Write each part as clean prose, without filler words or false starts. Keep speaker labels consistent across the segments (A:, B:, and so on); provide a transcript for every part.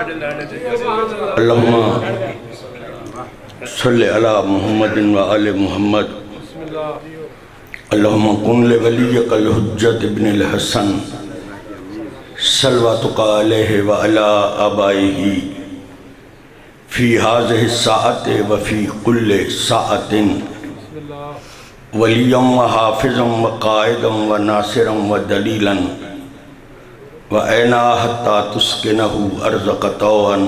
A: अल्लाहुम्मा सल्लि अला मुहम्मदिन व आले मुहम्मद। अल्लाहुम्मा कुन li वलिय्यकल हुज्जत इब्निल हसन सल्वातुका अलैहि व अला आबाइही फ़ी हाज़िहि साअति व फ़ी कुल्लि साअतिन वलिय्यम व हाफ़िज़म व क़ाइदम व नासिरम व दलीलन व ऐना हत्ता तुस्किनहु अर्ज़क तौअन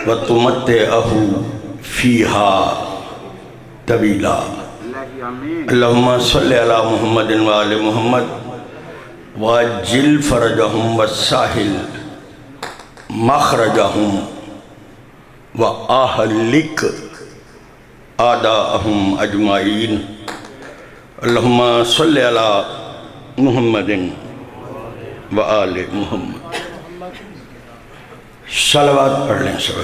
A: व तुमत्तिअहु फ़ीहा तवीला। अल्लाहुम्मा सल्लि अला मुहम्मदिन व आले मुहम्मद वाजिल फ़रजहुम वस्साहिल मख़रजहुम व आहलिक आदाअहुम अजमाइन। अल्लाहुम्मा सल्लि अला मुहम्मदिन व आले मुहम्मद। सलवात पढ़ लें सब।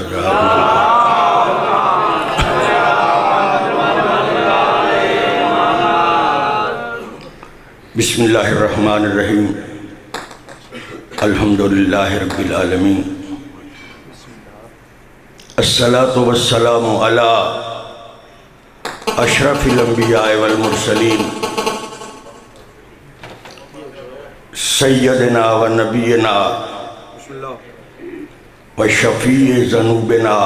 A: बिस्मिल्लाहिर्रहमानिर्रहीम। अल्हम्दुलिल्लाहि रब्बिल आलमीन। अस्सलातु वस्सलामु अला अशरफिल अंबिया वल मुरसलीन सय्यदना व नबीना व शफ़ीए ज़नूबना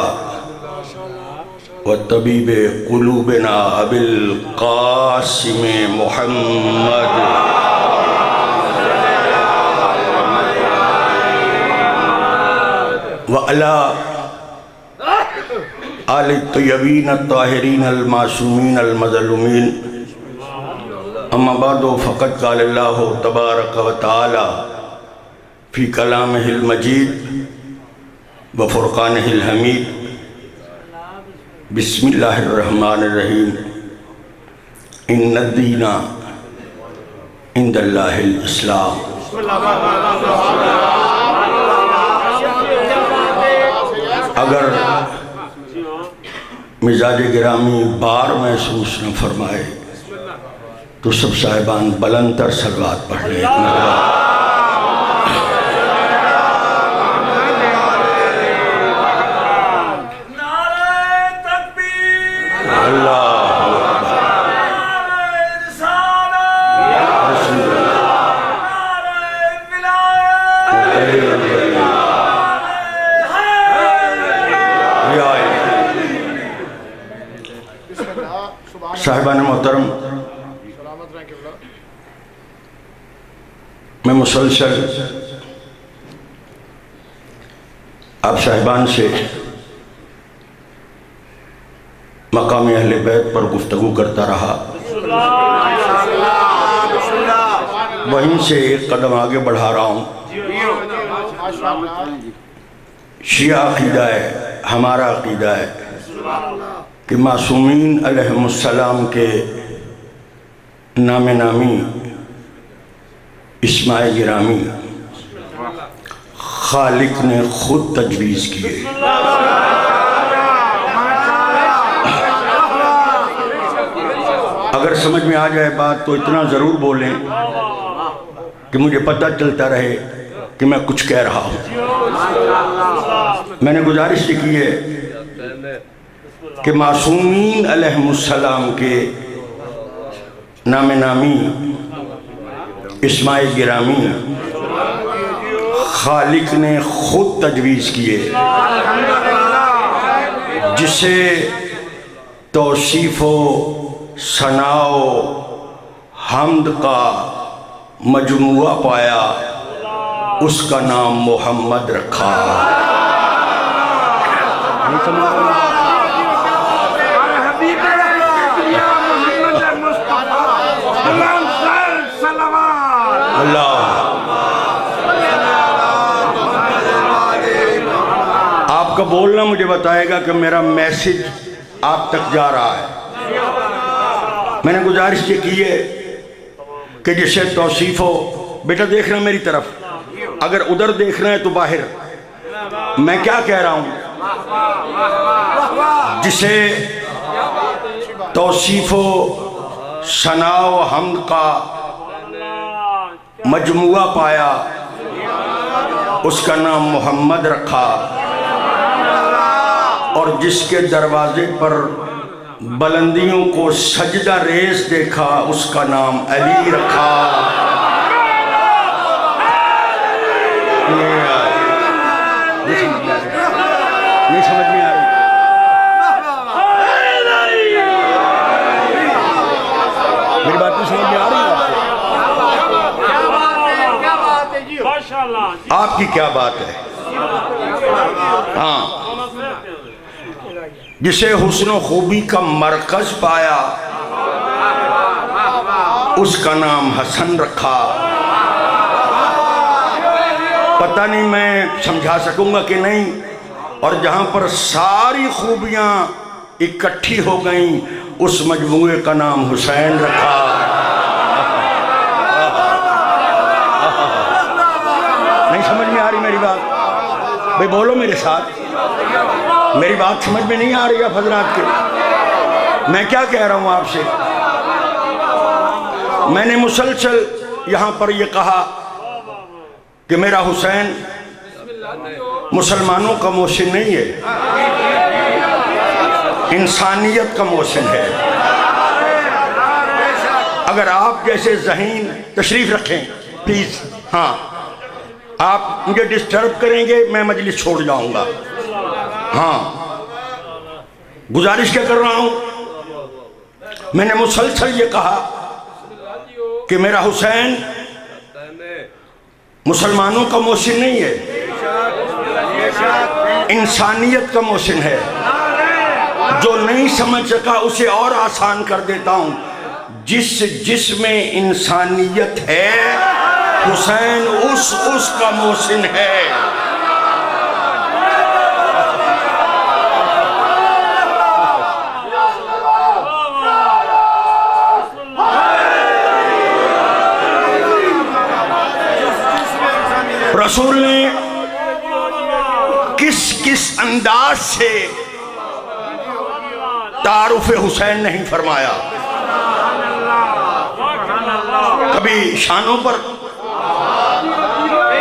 A: व तबीबे क़ुलूबना अबिल क़ासिम मुहम्मद व अला आले तय्यबीन ताहिरीन अल मासूमीन अल मज़लूमीन। अम्मा बादो फ़क़द क़ाल अल्लाहु तबारक व तआला फ़ी कलामिहिल मजीद व फ़ुरक़ानिहिल हमीद। बिस्मिल्लाहिर्रहमानिर्रहीम। इन्नद्दीना इंदल्लाहिल इस्लाम। अगर मिजाज गिरामी बार महसूस न फरमाए तो सब साहिबान बुलंदतर सलवात पढ़ लें। साहिबान मोहतरम, मैं मुसलसल आप साहिबान से मकाम अहले बैत पर गुफ्तगू करता रहा। वहीं से एक कदम आगे बढ़ा रहा हूँ। शिया अक़ीदा है, हमारा अक़ीदा है कि मासूमीन अलैहिमुस्सलाम के नामे नामी इस्माइल गिरामी खालिक ने खुद तजवीज़ किए। अगर समझ में आ जाए बात तो इतना ज़रूर बोलें कि मुझे पता चलता रहे कि मैं कुछ कह रहा हूँ। मैंने गुजारिश की है कि मासूमीन अलैहिमुस्सलाम के नामे नामी इस्माइल गिरामी खालिक ने खुद तजवीज़ किए, जिसे तौसीफ़ो सनाओ हम्द का मजमुआ पाया, उसका नाम मोहम्मद रखा। आपका बोलना मुझे बताएगा कि मेरा मैसेज आप तक जा रहा है। मैंने गुजारिश ये की है कि जिसे तौसीफ़ हो, बेटा देखना मेरी तरफ, अगर उधर देखना है तो बाहर। मैं क्या कह रहा हूं? जिसे तौसीफ़ो सनाओ हमद का मजमुआ पाया, उसका नाम मोहम्मद रखा, और जिसके दरवाजे पर बुलंदियों को सजदा रेस देखा उसका नाम अली रखा। नहीं समझ में आ रही? मेरी बात नहीं समझ में आ रही है आपको? आपकी क्या बात है? हाँ, जिसे हुस्न खूबी का मरकज पाया उसका नाम हसन रखा। पता नहीं मैं समझा सकूंगा कि नहीं। और जहां पर सारी खूबियां इकट्ठी हो गईं उस मजमूए का नाम हुसैन रखा। नहीं समझ में आ रही मेरी बात? भाई बोलो मेरे साथ, मेरी बात समझ में नहीं आ रही है हज़रात के? मैं क्या कह रहा हूं आपसे? मैंने मुसलसल यहां पर यह कहा कि मेरा हुसैन मुसलमानों का मोहसिन नहीं है, इंसानियत का मोहसिन है। अगर आप जैसे ज़हीन तशरीफ रखें प्लीज। हाँ, आप मुझे डिस्टर्ब करेंगे मैं मजलिस छोड़ जाऊंगा। हाँ, गुजारिश क्या कर रहा हूं? मैंने मुसलसल ये कहा कि मेरा हुसैन मुसलमानों का मोहसिन नहीं है, इंसानियत का मोहसिन है। जो नहीं समझ सका उसे और आसान कर देता हूं, जिसमें इंसानियत है हुसैन उसका मोहसिन है। रसूल ने किस किस अंदाज से तारुफ हुसैन नहीं फरमाया। कभी शानों पर,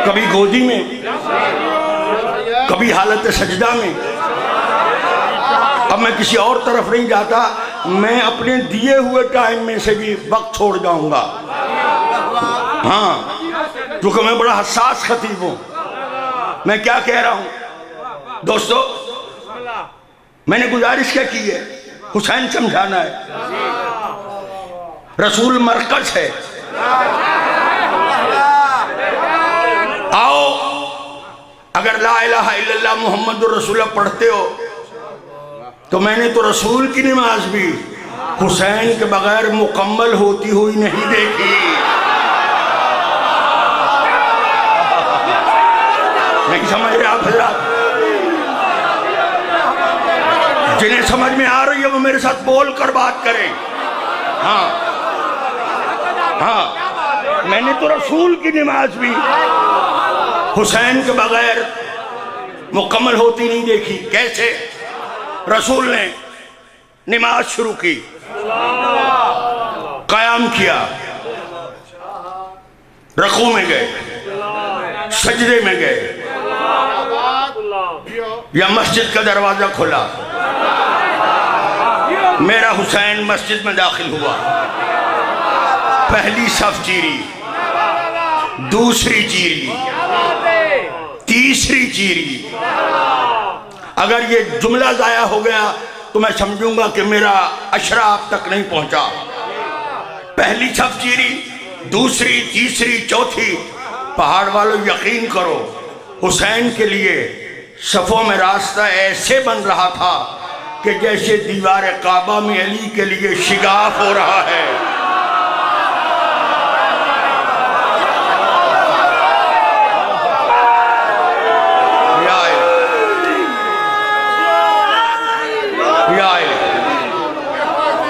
A: कभी गोदी में, कभी हालत सजदा में। अब मैं किसी और तरफ नहीं जाता, मैं अपने दिए हुए टाइम में से भी वक्त छोड़ जाऊंगा। हाँ, क्योंकि मैं बड़ा हसास खतीब हूं। मैं क्या कह रहा हूं दोस्तों? मैंने गुजारिश क्या की है? हुसैन समझाना है, रसूल मरकज है। आओ, अगर ला इलाहा इल्लल्लाह मुहम्मदुर रसूलुल्लाह पढ़ते हो तो मैंने तो रसूल की नमाज भी हुसैन के बगैर मुकम्मल होती हुई नहीं देखी। नहीं समझ रहे आप हज़रात? जिन्हें समझ में आ रही है वो मेरे साथ बोल कर बात करें। हाँ हाँ, मैंने तो रसूल की नमाज भी हुसैन के बगैर मुकम्मल होती नहीं देखी। कैसे? रसूल ने नमाज शुरू की, क़याम किया, रकू में गए, सजदे में गए, या मस्जिद का दरवाजा खुला, मेरा हुसैन मस्जिद में दाखिल हुआ। पहली सफ चीरी, दूसरी चीरी, तीसरी चीरी। अगर ये जुमला जाया हो गया तो मैं समझूंगा कि मेरा अशरा आप तक नहीं पहुंचा। पहली सफ चीरी, दूसरी, तीसरी, चौथी। पहाड़ वालों यकीन करो, हुसैन के लिए सफ़ों में रास्ता ऐसे बन रहा था कि जैसे दीवार काबा में अली के लिए शिगाफ हो रहा है।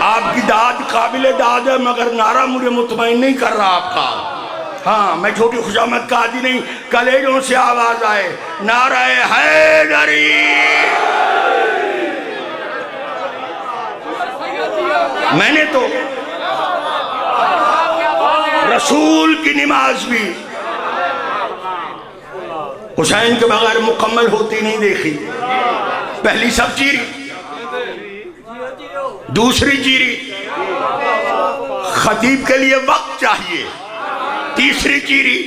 A: आपकी दाद काबिले दाद है, मगर नारा मुझे मुतमईन नहीं कर रहा आपका। हाँ, मैं छोटी खुशामद का आदि नहीं, कलेजों से आवाज आए नाराए हैदरी। मैंने तो रसूल की नमाज भी हुसैन के बगैर मुकम्मल होती नहीं देखी। पहली सब चीरी, दूसरी चीरी, खतीब के लिए वक्त चाहिए, तीसरी चीरी,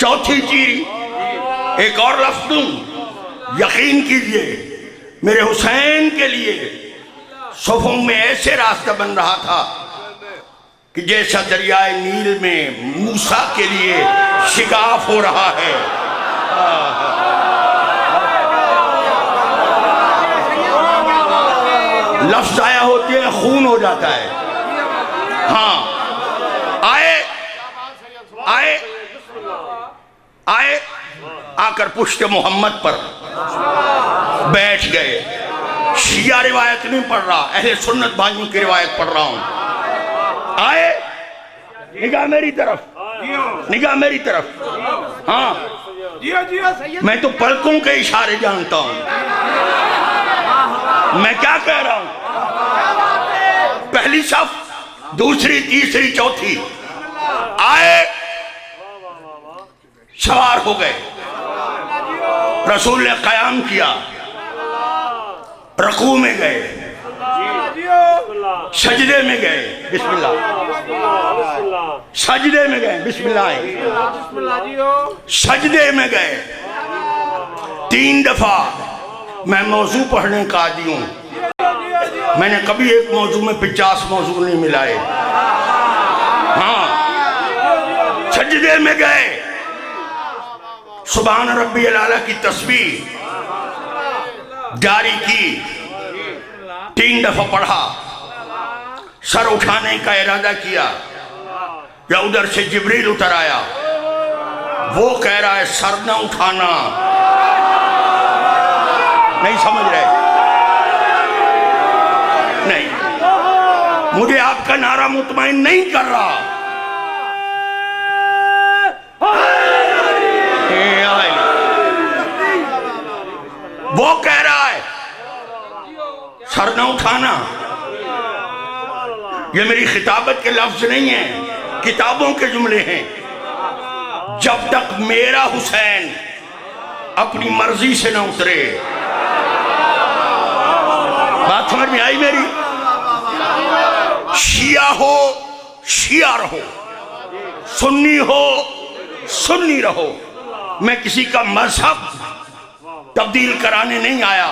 A: चौथी चीरी। एक और लफ्ज दूं, यकीन कीजिए मेरे हुसैन के लिए सफ़ों में ऐसे रास्ता बन रहा था कि जैसा दरियाए नील में मूसा के लिए शिकाफ हो रहा है। लफ्ज आया होते हैं खून हो जाता है। हाँ, आए आए आए आकर पुश्ते मोहम्मद पर बैठ गए। शिया रिवायत नहीं पढ़ रहा, अहले सुन्नत भाइयों की रिवायत पढ़ रहा हूं। आए, निगाह मेरी तरफ, निगाह मेरी तरफ। हाँ, मैं तो पलकों के इशारे जानता हूं। मैं क्या कह रहा हूं? पहली सफ, दूसरी, तीसरी, चौथी, आए, सवार हो गए। रसूल ने कयाम किया, रकू में गए, सजदे में गए, बिस्मिल्लाह, सजदे में गए, बिस्मिल्लाह, सजदे में गए 3 दफा। मैं मौजू पढ़ने का आदी हूं, मैंने कभी एक मौजू में 50 मौजू नहीं मिलाए। हाँ, सजदे में गए, सुभान रब्बी अल-आला की तस्बीह जारी की, 3 दफा पढ़ा, सर उठाने का इरादा किया, या उधर से जिब्रील उतर आया। वो कह रहा है सर न उठाना। नहीं समझ रहे? नहीं, मुझे आपका नारा मुतमईन नहीं कर रहा। वो कह रहा है सर न उठाना। ये मेरी खिताबत के लफ्ज नहीं है, किताबों के जुमले हैं। जब तक मेरा हुसैन अपनी मर्जी से न उतरे। बात समझ में आई मेरी? शिया हो शिया रहो, सुन्नी हो सुन्नी रहो। मैं किसी का मजहब तब्दील कराने नहीं आया,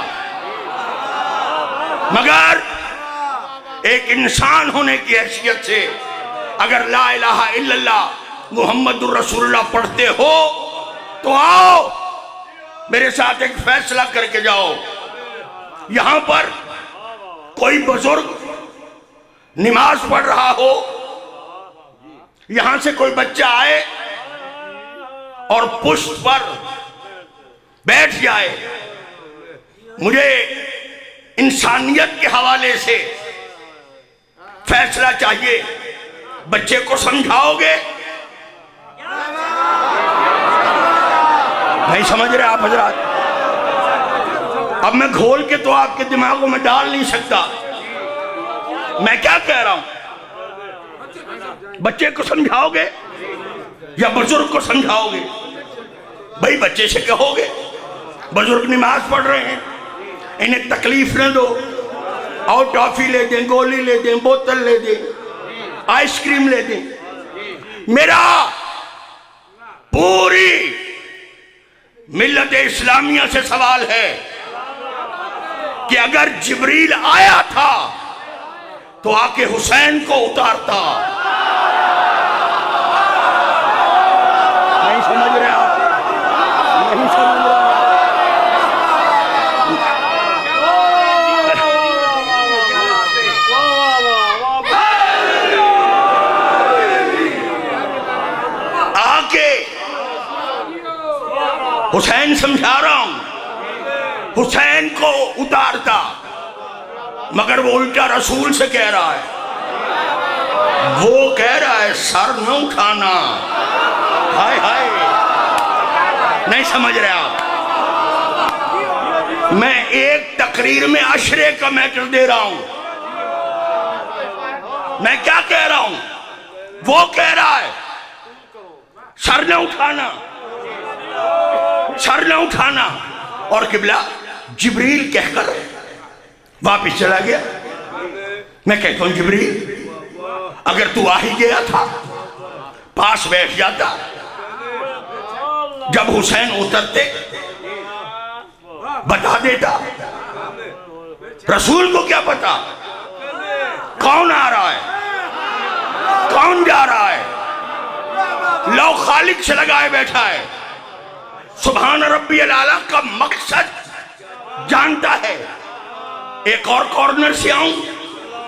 A: मगर एक इंसान होने की हैसियत से अगर ला इलाहा इल्लल्लाह मुहम्मदुर रसूलुल्लाह पढ़ते हो तो आओ मेरे साथ एक फैसला करके जाओ। यहां पर कोई बुजुर्ग नमाज पढ़ रहा हो, यहां से कोई बच्चा आए और पुष्ट पर बैठ जाए, मुझे इंसानियत के हवाले से फैसला चाहिए। बच्चे को समझाओगे? नहीं समझ रहे आप हजरात? अब मैं घोल के तो आपके दिमागों में डाल नहीं सकता। मैं क्या कह रहा हूं? बच्चे को समझाओगे या बुजुर्ग को समझाओगे? भाई बच्चे से कहोगे बुजुर्ग नमाज पढ़ रहे हैं, इन्हें तकलीफ न दो, और टॉफी ले दें, गोली ले दें, बोतल ले दें, आइसक्रीम ले दें। मेरा पूरी मिल्लत इस्लामिया से सवाल है कि अगर जिब्रील आया था तो आके हुसैन को उतारता। नहीं समझ रहे आप? नहीं समझ रहे? आके हुसैन समझा रहा हूं, हुसैन को उतारता, मगर वो उल्टा रसूल से कह रहा है। वो कह रहा है सर न उठाना। हाय हाय, नहीं समझ रहे आप? मैं एक तकरीर में अशरे का मैटर दे रहा हूं। मैं क्या कह रहा हूं? वो कह रहा है सर न उठाना। सर न उठाना। और किबला जिब्रील कहकर वापिस चला गया। मैं कहता हूं जिब्रील अगर तू आ ही गया था पास बैठ जाता, जब हुसैन उतरते बता देता। रसूल को क्या पता कौन आ रहा है कौन जा रहा है। लो खालिक से लगाए बैठा है, सुभान रब्बियल आला का मकसद जानता है। एक और कॉर्नर से आऊं,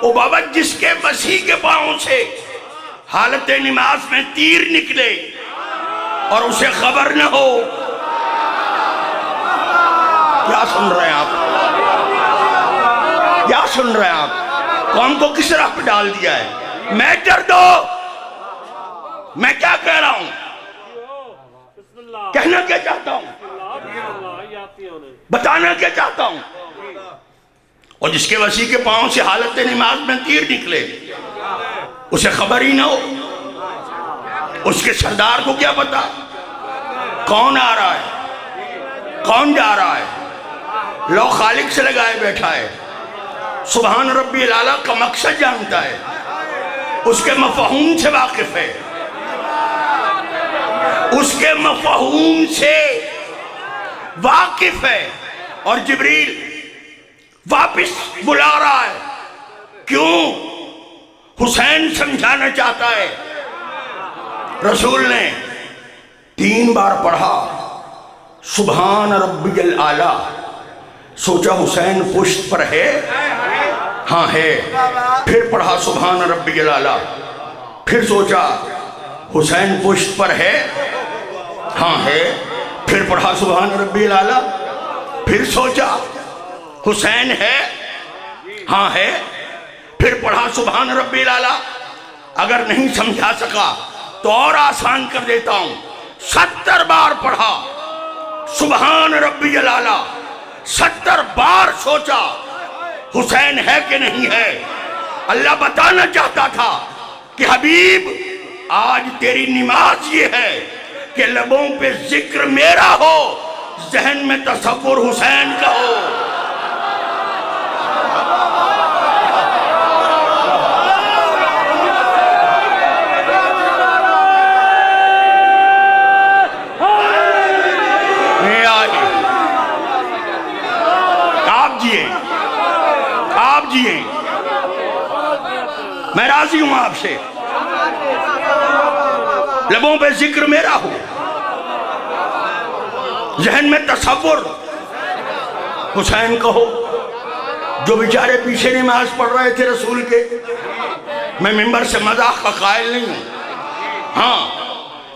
A: ओ बाबा जिसके मसीह के पांव से हालत नमाज में तीर निकले और उसे खबर न हो। क्या सुन रहे हैं आप, क्या सुन रहे हैं आप? कौन को किस राह पे डाल दिया है? मैटर दो, मैं क्या कह रहा हूं, कहना क्या चाहता हूं, बताना क्या चाहता हूं। और जिसके वसी के पांव से हालत नमाज में तीर निकले उसे खबर ही ना हो, उसके सरदार को क्या पता कौन आ रहा है कौन जा रहा है। लो खालिक से लगाए बैठा है, सुभान रब्बिल आला का मकसद जानता है, उसके मफहूम से वाकिफ है, उसके मफहूम से वाकिफ है। और जिब्रील वापिस बुला रहा है, क्यों? हुसैन समझाना चाहता है। रसूल ने 3 बार पढ़ा सुभान रब्बियल आला, सोचा हुसैन पुश्त पर है, हाँ है। फिर पढ़ा सुभान रब्बियल आला, फिर सोचा हुसैन पुश्त पर है, हाँ है। फिर पढ़ा सुभान रब्बियल आला, फिर सोचा हुसैन है, हाँ है। फिर पढ़ा सुभान रब्बिल आला। अगर नहीं समझा सका तो और आसान कर देता हूं, 70 बार पढ़ा सुभान रब्बिल आला, 70 बार सोचा हुसैन है कि नहीं है। अल्लाह बताना चाहता था कि हबीब आज तेरी नमाज ये है कि लबों पे जिक्र मेरा हो, जहन में तसव्वुर हुसैन का हो। आप जिए, मैं राजी हूं आपसे, लबों पे जिक्र मेरा हो, जहन में तसव्वुर हुसैन को हो। जो बेचारे पीछे नमाज पढ़ रहे थे रसूल के, मैं मिंबर से मजाक का कायल नहीं हूं, हाँ,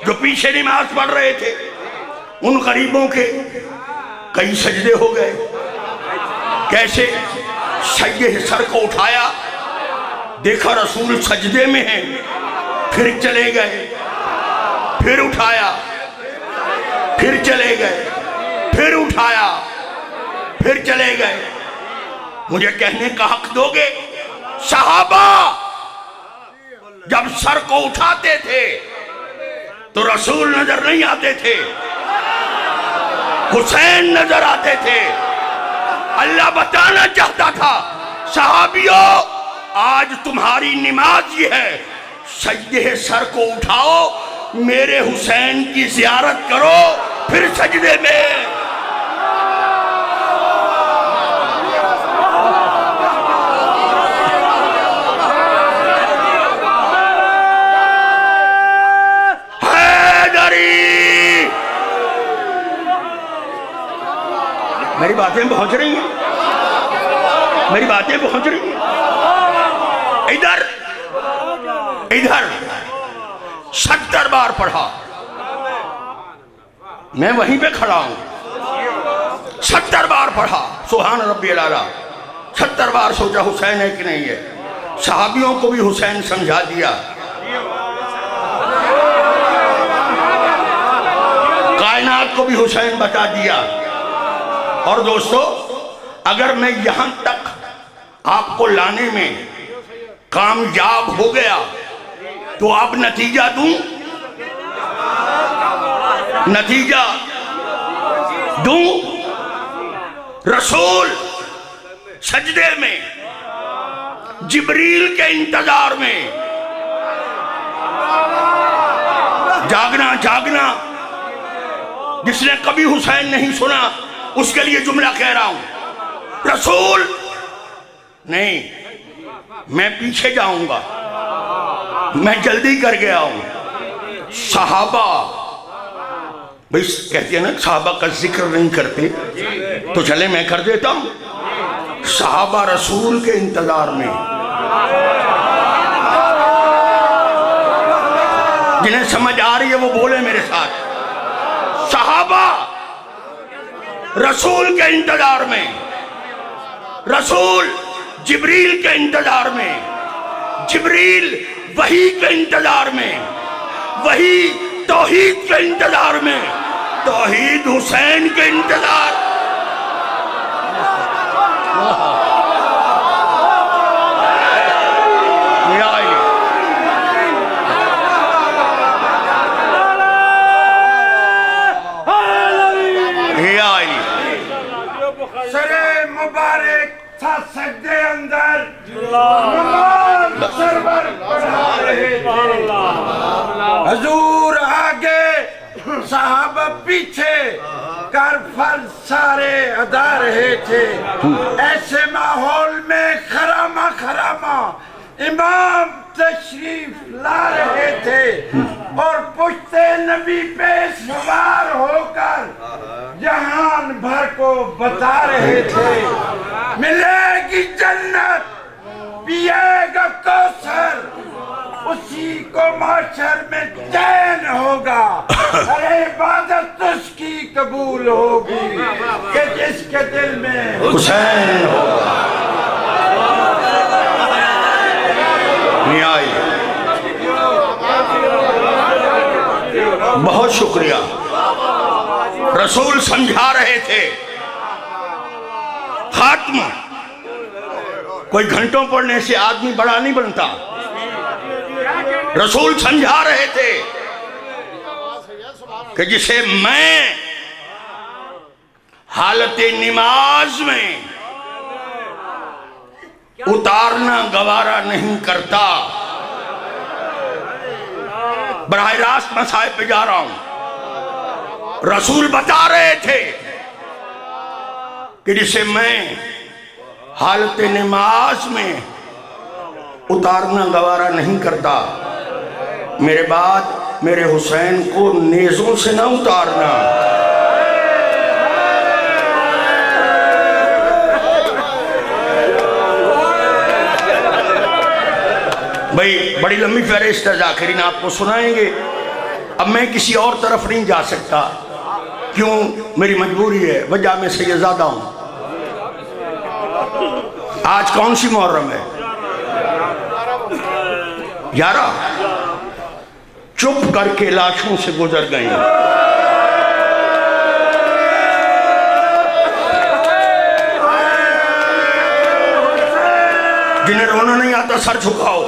A: जो पीछे नमाज पढ़ रहे थे उन गरीबों के कई सजदे हो गए। कैसे? सज्जे सर को उठाया, देखा रसूल सजदे में है, फिर चले गए, फिर उठाया, फिर चले गए, फिर उठाया, फिर चले गए। मुझे कहने का हक दोगे? सहाबा जब सर को उठाते थे तो रसूल नजर नहीं आते थे, हुसैन नजर आते थे। अल्लाह बताना चाहता था, सहाबियों आज तुम्हारी नमाज ये है, सजदे सर को उठाओ, मेरे हुसैन की जियारत करो, फिर सजदे में। मेरी बातें पहुंच रही हैं, मेरी बातें पहुंच रही हैं। इधर इधर 70 बार पढ़ा, मैं वहीं पे खड़ा हूं, 70 बार पढ़ा सुभान रब्बिल आला, 70 बार सोचा हुसैन है कि नहीं है। सहाबियों को भी हुसैन समझा दिया, कायनात को भी हुसैन बता दिया। और दोस्तों अगर मैं यहां तक आपको लाने में कामयाब हो गया तो आप नतीजा दूं, नतीजा दूं? रसूल सजदे में, जिब्रील के इंतजार में। जागना जागना, जिसने कभी हुसैन नहीं सुना उसके लिए जुमला कह रहा हूं। रसूल नहीं, मैं पीछे जाऊंगा, मैं जल्दी कर गया हूं। सहाबा, भाई कहते हैं ना सहाबा का जिक्र नहीं करते, तो चले मैं कर देता हूं। सहाबा रसूल के इंतजार में, जिन्हें समझ आ रही है वो बोले मेरे साथ। सहाबा रसूल के इंतजार में, रसूल जिब्रील के इंतजार में, जिब्रील वही के इंतजार में, वही तौहीद के इंतजार में, तौहीद हुसैन के इंतजार।
B: सरे मुबारक था सजदे अंदर, सरवर बढ़ा रहे थे। हजूर आगे, साहब पीछे, करफल सारे अदा रहे थे। ऐसे माहौल में खरामा खरामा इमाम तशरीफ ला रहे थे और पुश्ते नबी पे सवार होकर जहान भर को बता रहे थे। मिलेगी जन्नत, पिएगा कौसर, उसी को माशर में चैन होगा। अरे इबादत उसकी कबूल होगी कि जिसके दिल में
A: हुसैन होगा। बहुत शुक्रिया। रसूल समझा रहे थे। खात्मा कोई घंटों पढ़ने से आदमी बड़ा नहीं बनता। रसूल समझा रहे थे कि जिसे मैं हालत नमाज में उतारना गवारा नहीं करता। बराह रास्त मसाइब पे जा रहा हूं। रसूल बता रहे थे कि जिसे मैं हालत नमाज में उतारना गवारा नहीं करता, मेरे बाद मेरे हुसैन को नेज़ों से ना उतारना। भाई बड़ी लंबी फहरिस्त है, आखिरीन आपको सुनाएंगे। अब मैं किसी और तरफ नहीं जा सकता, क्यों? मेरी मजबूरी है, वजह में से ये ज्यादा हूं। आज कौन सी मुहर्रम है? 11। चुप करके लाशों से गुजर गई। जिन्हें रोना नहीं आता सर झुकाओ।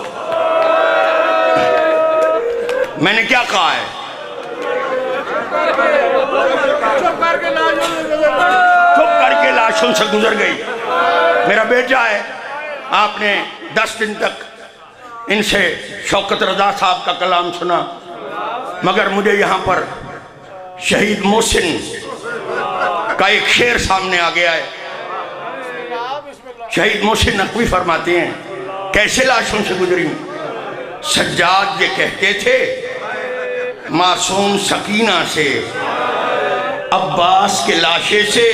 A: मैंने क्या कहा है? चुप करके लाशों से गुजर गई। मेरा बेटा है, आपने 10 दिन तक इनसे शौकत रजा साहब का कलाम सुना, मगर मुझे यहाँ पर शहीद मोहसिन का एक शेर सामने आ गया है। शहीद मोहसिन नकवी फरमाते हैं, कैसे लाशों से गुजरी? सज्जाद ये कहते थे मासूम सकीना से, अब्बास के लाशे से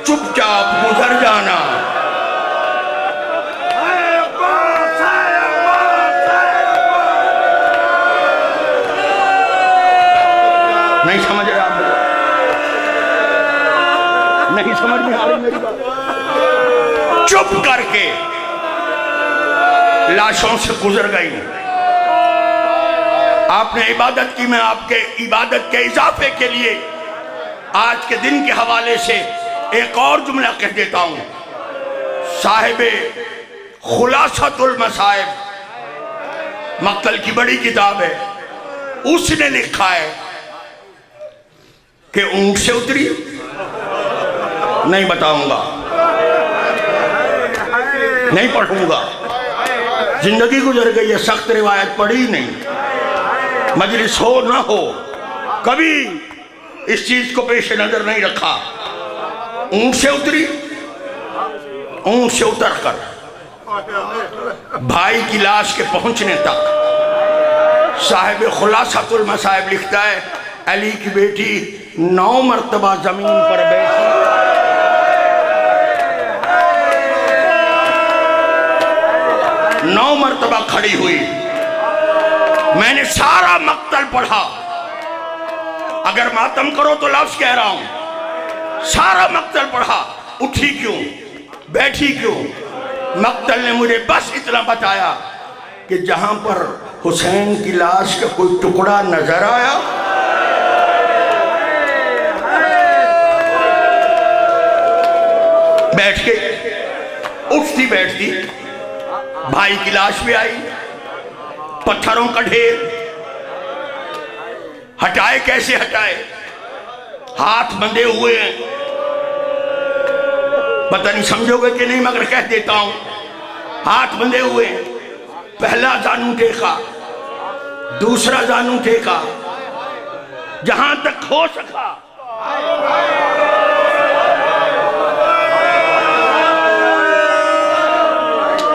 A: चुपचाप गुजर जाना। नहीं समझ रहे आप? नहीं समझ में आ रही मेरी बात? चुप करके लाशों से गुजर गई। आपने इबादत की, मैं आपके इबादत के इजाफे के लिए आज के दिन के हवाले से एक और जुमला कह देता हूं। साहिबे खुलासतुल मसाइब, मक्तल की बड़ी किताब है, उसने लिखा है कि ऊंट से उतरी नहीं बताऊंगा, नहीं पढ़ूंगा। जिंदगी गुजर गई है, सख्त रिवायत पढ़ी नहीं। मजलिस हो ना हो, कभी इस चीज को पेश नजर नहीं रखा। ऊंट से उतरी, ऊंट से उतर कर भाई की लाश के पहुंचने तक साहिब खुलासातुल मसाइब लिखता है, अली की बेटी 9 मरतबा जमीन पर बैठी, 9 मरतबा खड़ी हुई। मैंने सारा मक्तल पढ़ा। अगर मातम करो तो लफ्ज कह रहा हूं, सारा मक्तल पढ़ा। उठी क्यों, बैठी क्यों? मक्तल ने मुझे बस इतना बताया कि जहां पर हुसैन की लाश का कोई टुकड़ा नजर आया, बैठ के, उठती बैठती। भाई की लाश भी आई, पत्थरों का ढेर। हटाए कैसे हटाए? हाथ बंधे हुए हैं। पता नहीं समझोगे कि नहीं, मगर कह देता हूं, हाथ बंधे हुए हैं। पहला जानू टेका, दूसरा जानू टेका, जहां तक हो सका।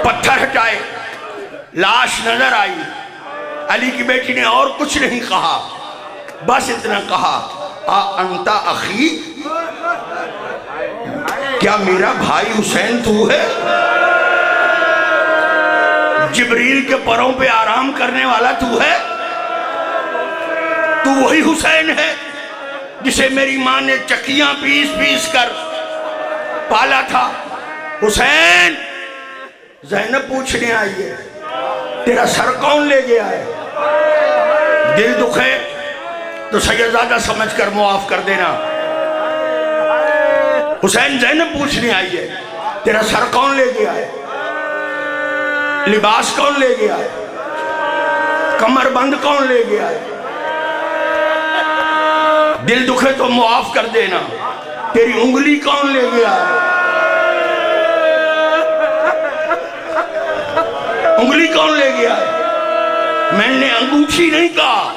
A: पत्थर हटाए, लाश नजर आई। अली की बेटी ने और कुछ नहीं कहा, बस इतना कहा, आ अंता अखी, क्या मेरा भाई हुसैन तू है? जिब्रील के परों पे आराम करने वाला तू है? तू वही हुसैन है जिसे मेरी मां ने चक्कियां पीस पीस कर पाला था? हुसैन, ज़ैनब पूछने आई है, तेरा सर कौन ले गया है? दिल दुखे तो सैयदजादा समझकर मुआफ कर देना। हुसैन, ज़ैनब पूछने आई है, तेरा सर कौन ले गया है? लिबास कौन ले गया है? कमरबंद कौन ले गया है? दिल दुखे तो मुआफ कर देना। तेरी उंगली कौन ले गया है? उंगली कौन ले गया है? मैंने अंगूठी नहीं कहा,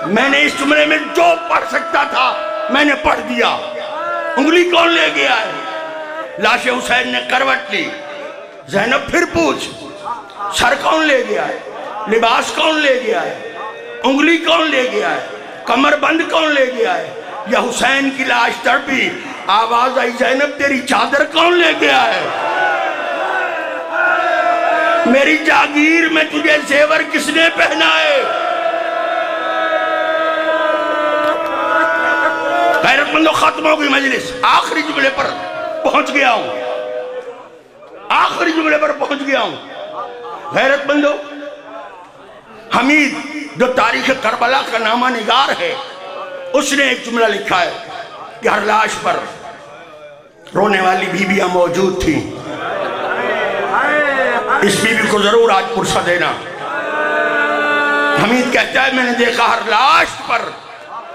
A: मैंने इस जुमले में जो पढ़ सकता था मैंने पढ़ दिया। उंगली कौन ले गया है? लाशे हुसैन ने करवट ली। ज़ैनब फिर पूछ, सर कौन ले गया है? लिबास कौन ले गया है? उंगली कौन ले गया है? कमरबंद कौन ले गया है? या हुसैन की लाश तड़पी, आवाज आई, ज़ैनब तेरी चादर कौन ले गया है? मेरी जागीर में तुझे जेवर किसने पहनाए? गैरतमंदों, खत्म हो गई मजलिस। आखिरी जुमले पर पहुंच गया हूं, आखिरी जुमले पर पहुंच गया हूं। गैरतमंदों, हमीद जो तारीख करबला का नामा निगार है, उसने एक जुमला लिखा है कि हर लाश पर रोने वाली बीबियां मौजूद थी। इस बीबी को जरूर आज पुरसा देना। हमीद कहता है, मैंने देखा हर लाश पर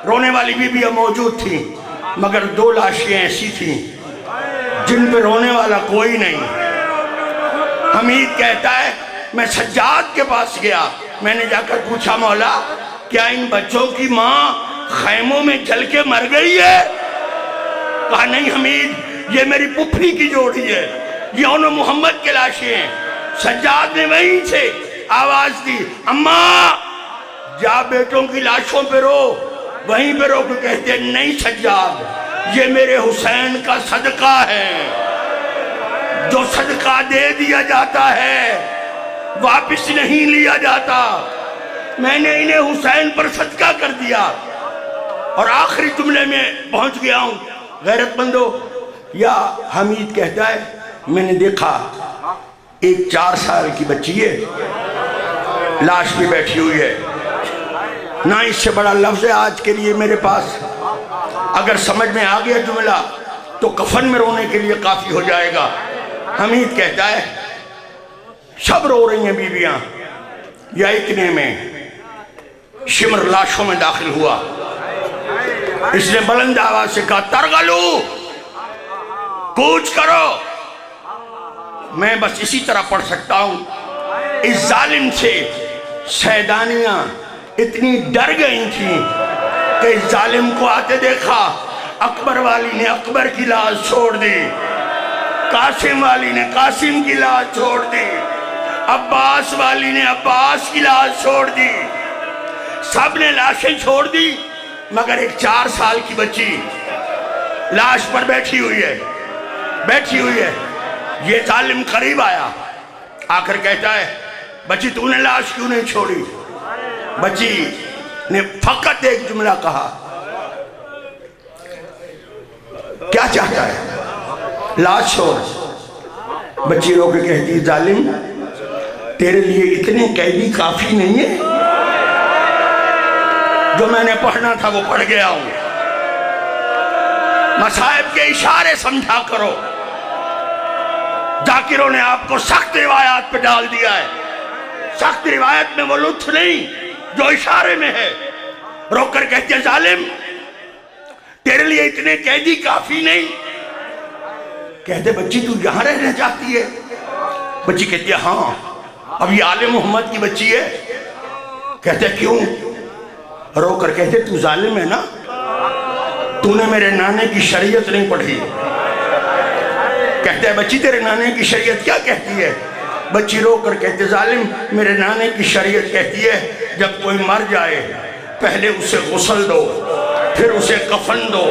A: रोने वाली बीबियां मौजूद थी, मगर 2 लाशें ऐसी थीं जिन पे रोने वाला कोई नहीं। हमीद कहता है, मैं सज्जाद के पास गया, मैंने जाकर पूछा, मौला क्या इन बच्चों की माँ खैमों में जल के मर गई है? कहा, नहीं हमीद, ये मेरी पुप्पी की जोड़ी है, ये उन मोहम्मद के लाशें हैं। सज्जाद ने वहीं से आवाज दी, अम्मा जा बेटों की लाशों पे रो, वहीं पे रो के कहते, नहीं सज्जाद, ये मेरे हुसैन का सदका है। जो सदका दे दिया जाता है वापिस नहीं लिया जाता। मैंने इन्हें हुसैन पर सदका कर दिया। और आखिरी जुमले में पहुंच गया हूं। गैरतमंदो, या हमीद कहता है, मैंने देखा एक 4 साल की बच्ची है, लाश भी बैठी हुई है। ना इससे बड़ा लफ्ज है आज के लिए मेरे पास। अगर समझ में आ गया जुमला तो कफन में रोने के लिए काफी हो जाएगा। हमीद कहता है, सब रो रही हैं बीबियां। या इतने में शिमर लाशों में दाखिल हुआ। इसने बुलंद आवाज से कहा, तरगलू कूच करो। मैं बस इसी तरह पढ़ सकता हूं। इस जालिम से शैतानियां इतनी डर गई थी कि इस जालिम को आते देखा, अकबर वाली ने अकबर की लाश छोड़ दी, कासिम वाली ने कासिम की लाश छोड़ दी, अब्बास वाली ने अब्बास की लाश छोड़ दी। सब ने लाशें छोड़ दी, मगर एक 4 साल की बच्ची लाश पर बैठी हुई है। ये जालिम करीब आया, आकर कहता है, बच्ची तूने लाश क्यों नहीं छोड़ी? बच्ची ने फकत एक जुमला कहा, क्या चाहता है? लाश छोड़। बच्ची रो के कहती, जालिम तेरे लिए इतने कैदी काफी नहीं है? जो मैंने पढ़ना था वो पढ़ गया हूं। मसाइब के इशारे समझा करो। जाकिरों ने आपको सख्त रिवायत पे डाल दिया है। सख्त रिवायत में वो लुत्फ नहीं जो इशारे में है। रोकर कहते हैं, जालिम तेरे लिए इतने कैदी काफी नहीं? कहते, बच्ची तू यहां रहना चाहती है? बच्ची कहती है, हाँ। अब ये आले मोहम्मद की बच्ची है। कहते, क्यों? रोकर कहते, तू जालिम है ना, तूने मेरे नाने की शरीयत नहीं पढ़ी। कहते हैं, बच्ची तेरे नाने की शरीयत क्या कहती है? बच्ची रोकर कहते, जालिम मेरे नाने की शरीयत कहती है, जब कोई मर जाए पहले उसे गुस्ल दो, फिर उसे कफन दो,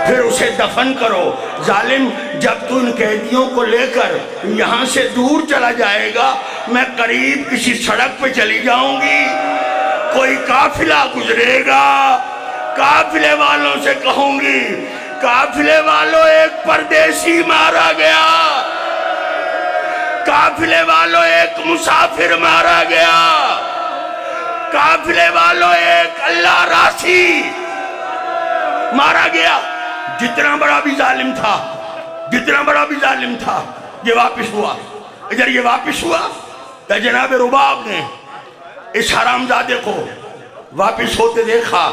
A: फिर उसे दफन करो। जालिम जब तू इन कैदियों को लेकर यहाँ से दूर चला जाएगा, मैं करीब किसी सड़क पे चली जाऊंगी, कोई काफिला गुजरेगा, काफिले वालों से कहूंगी, काफिले वालों एक परदेसी मारा गया, काफिले वालों एक मुसाफिर मारा गया, काफिले वालों एक अल्लाह रासी मारा गया। जितना बड़ा भी जालिम था, जितना बड़ा भी जालिम था, ये वापिस हुआ। इधर ये वापिस हुआ तो जनाब रुबाब ने इस हरामजादे को वापिस होते देखा।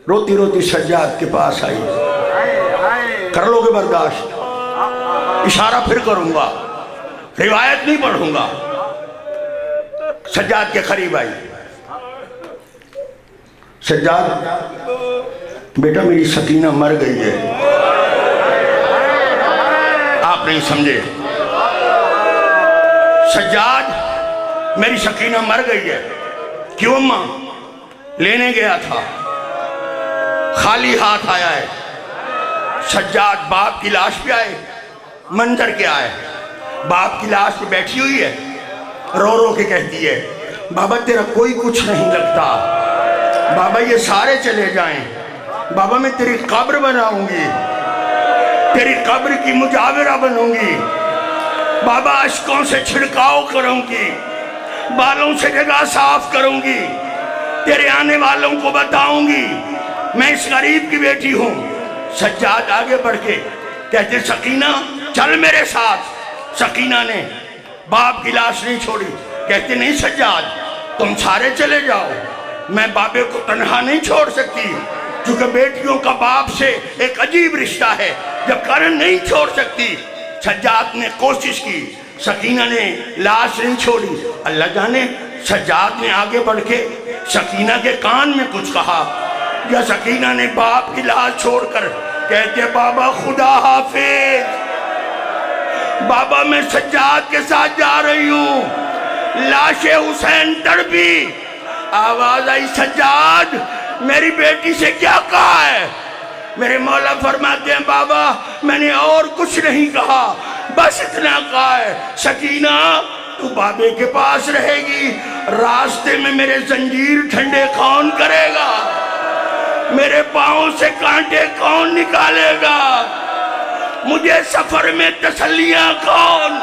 A: रोती रोती सज्जाद के पास आई, कर लोगे बर्दाश्त? इशारा फिर करूंगा, रिवायत नहीं पढ़ूंगा। सज्जाद के करीब आई। सज्जाद बेटा मेरी सकीना मर गई है। आप नहीं समझे। सज्जाद मेरी सकीना मर गई है। क्यों अम्मा? लेने गया था, खाली हाथ आया है। सज्जाद बाप की लाश पे आए, मंजर के आए, बाप की लाश पे बैठी हुई है, रो रो के कहती है, बाबा तेरा कोई कुछ नहीं लगता, बाबा ये सारे चले जाएं, बाबा मैं तेरी कब्र बनाऊंगी, तेरी कब्र की मुजाविरा बनूंगी, बाबा अश्कों से छिड़काव करूंगी, बालों से जगह साफ करूंगी, तेरे आने वालों को बताऊंगी मैं इस गरीब की बेटी हूं। सज्जाद आगे बढ़ के कहते, सकीना चल मेरे साथ। सकीना ने बाप की लाश नहीं छोड़ी। कहते, नहीं सज्जाद तुम सारे चले जाओ, मैं बाबे को तन्हा नहीं छोड़ सकती, क्योंकि बेटियों का बाप से एक अजीब रिश्ता है, जब कारण नहीं छोड़ सकती। सज्जाद ने कोशिश की, सकीना ने लाश नहीं छोड़ी। अल्लाह जाने सज्जाद ने आगे बढ़ के सकीना के कान में कुछ कहा, या सकीना ने बाप की लाश छोड़कर कहते, बाबा खुदा हाफिज, बाबा मैं सज्जाद के साथ जा रही हूँ। लाशे हुसैन तड़पी, आवाज आई, सज्जाद मेरी बेटी से क्या कहा है? मेरे मौला फरमाते हैं, बाबा मैंने और कुछ नहीं कहा, बस इतना कहा है, सकीना तू बाबे के पास रहेगी, रास्ते में मेरे जंजीर ठंडे कौन करेगा, मेरे पांव से कांटे कौन निकालेगा, मुझे सफर में तसल्लियां कौन